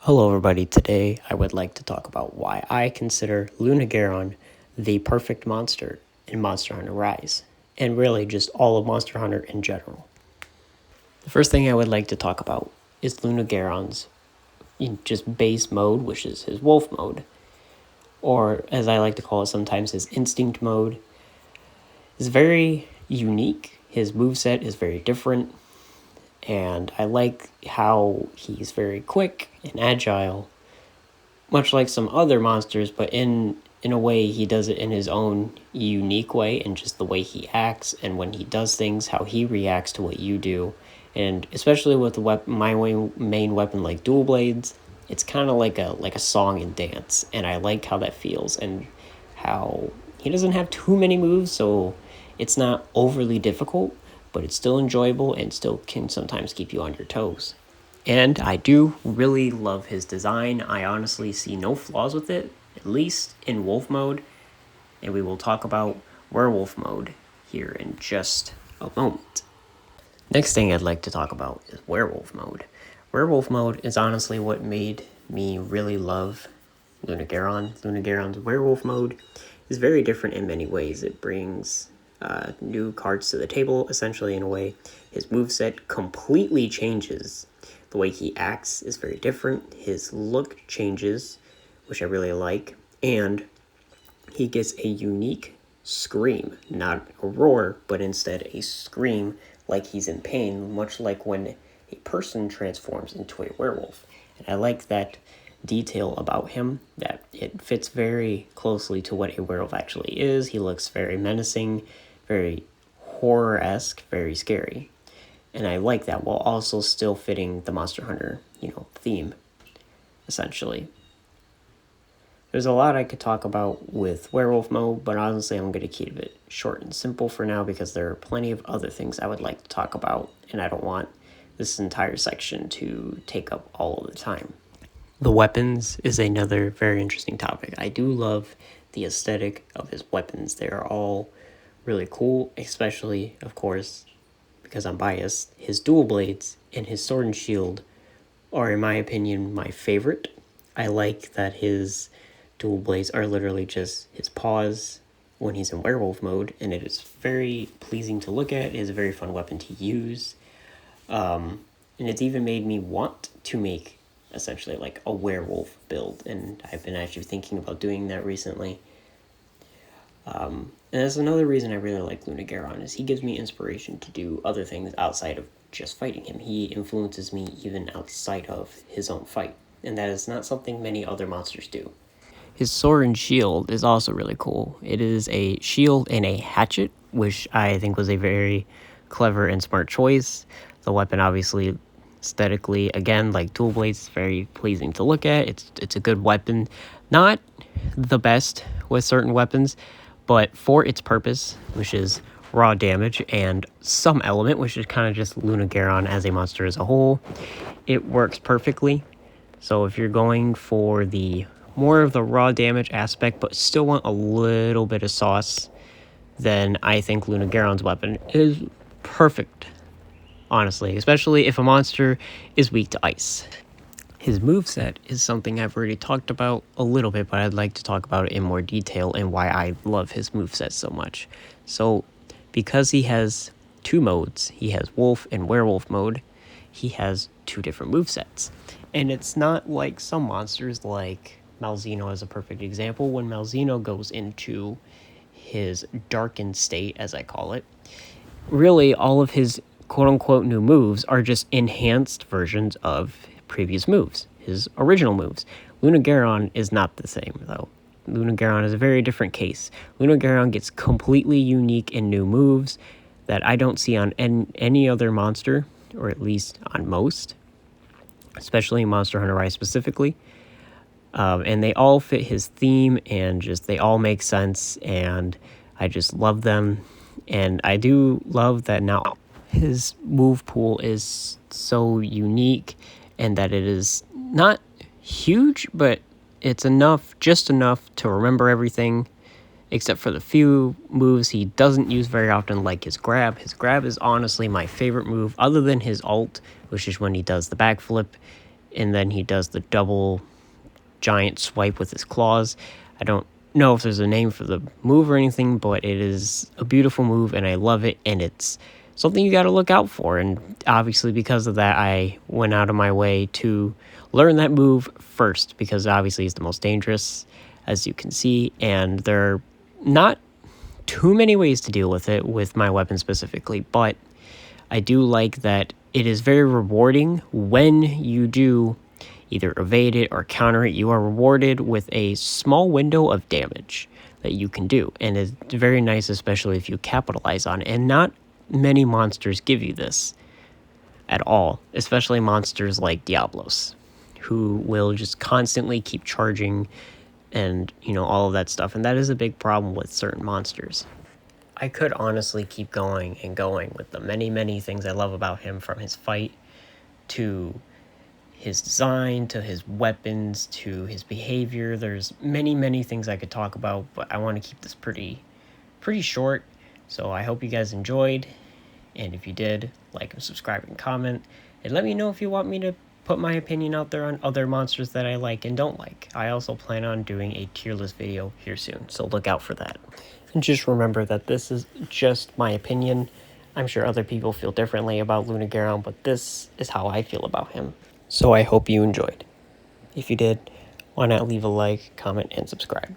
Hello everybody, today I would like to talk about why I consider lunagaron the perfect monster in Monster Hunter Rise, and really just all of Monster Hunter in general. The first thing I would like to talk about is lunagaron's just base mode, which is his wolf mode, or as I like to call it sometimes, his instinct mode. Is very unique, his moveset is very different, and I like how he's very quick and agile, much like some other monsters, but in a way he does it in his own unique way, and just the way he acts and when he does things, how he reacts to what you do. And especially with my main weapon like dual blades, it's kind of like a song and dance, and I like how that feels, and how he doesn't have too many moves, so it's not overly difficult, but it's still enjoyable and still can sometimes keep you on your toes. And I do really love his design. I honestly see no flaws with it, at least in Wolf Mode. And we will talk about Werewolf Mode here in just a moment. Next thing I'd like to talk about is Werewolf Mode. Werewolf Mode is honestly what made me really love lunagaron. Lunagaron's Werewolf Mode is very different in many ways. It brings new cards to the table, essentially, in a way. His moveset completely changes. The way he acts is very different. His look changes, which I really like. And he gets a unique scream. Not a roar, but instead a scream like he's in pain, much like when a person transforms into a werewolf. And I like that detail about him, that it fits very closely to what a werewolf actually is. He looks very menacing, very horror-esque, very scary. And I like that, while also still fitting the Monster Hunter, theme, essentially. There's a lot I could talk about with Werewolf Mode, but honestly I'm going to keep it short and simple for now, because there are plenty of other things I would like to talk about, and I don't want this entire section to take up all of the time. The weapons is another very interesting topic. I do love the aesthetic of his weapons. They are all really cool, especially, of course, because I'm biased, his dual blades and his sword and shield are, in my opinion, my favorite. I like that his dual blades are literally just his paws when he's in werewolf mode, and it is very pleasing to look at. It is a very fun weapon to use. And it's even made me want to make, essentially, like a werewolf build, and I've been actually thinking about doing that recently. And that's another reason I really like lunagaron, is he gives me inspiration to do other things outside of just fighting him. He influences me even outside of his own fight, and that is not something many other monsters do. His sword and shield is also really cool. It is a shield and a hatchet, which I think was a very clever and smart choice. The weapon, obviously, aesthetically, again, like dual blades, is very pleasing to look at. It's a good weapon. Not the best with certain weapons, but for its purpose, which is raw damage, and some element, which is kind of just lunagaron as a monster as a whole, it works perfectly. So if you're going for the more of the raw damage aspect, but still want a little bit of sauce, then I think lunagaron's weapon is perfect, honestly, especially if a monster is weak to ice. His moveset is something I've already talked about a little bit, but I'd like to talk about it in more detail and why I love his moveset so much. So, because he has two modes, he has Wolf and Werewolf mode, he has two different movesets. And it's not like some monsters, like Malzeno is a perfect example. When Malzeno goes into his darkened state, as I call it, really all of his quote-unquote new moves are just enhanced versions of previous moves, his original moves. Lunagaron is not the same, though. Lunagaron is a very different case. Lunagaron gets completely unique and new moves that I don't see on any other monster, or at least on most, especially Monster Hunter Rise specifically. And they all fit his theme, and just they all make sense, and I just love them. And I do love that now his move pool is so unique, and that it is not huge, but it's just enough to remember everything, except for the few moves he doesn't use very often, like his grab. His grab is honestly my favorite move, other than his ult, which is when he does the backflip. and then he does the double giant swipe with his claws. I don't know if there's a name for the move or anything, but it is a beautiful move and I love it, and it's something you got to look out for. And obviously because of that, I went out of my way to learn that move first, because obviously it's the most dangerous, as you can see, and there are not too many ways to deal with it with my weapon specifically, but I do like that it is very rewarding when you do either evade it or counter it. You are rewarded with a small window of damage that you can do, and it's very nice, especially if you capitalize on it. And not many monsters give you this at all, especially monsters like Diablos, who will just constantly keep charging and, you know, all of that stuff. And that is a big problem with certain monsters. I could honestly keep going and going with the many things I love about him, from his fight to his design to his weapons to his behavior. There's many things I could talk about, but I want to keep this pretty short. So I hope you guys enjoyed, and if you did, like and subscribe and comment, and let me know if you want me to put my opinion out there on other monsters that I like and don't like. I also plan on doing a tier list video here soon, so look out for that. And just remember that this is just my opinion. I'm sure other people feel differently about lunagaron, but this is how I feel about him. So I hope you enjoyed. If you did, why not leave a like, comment, and subscribe.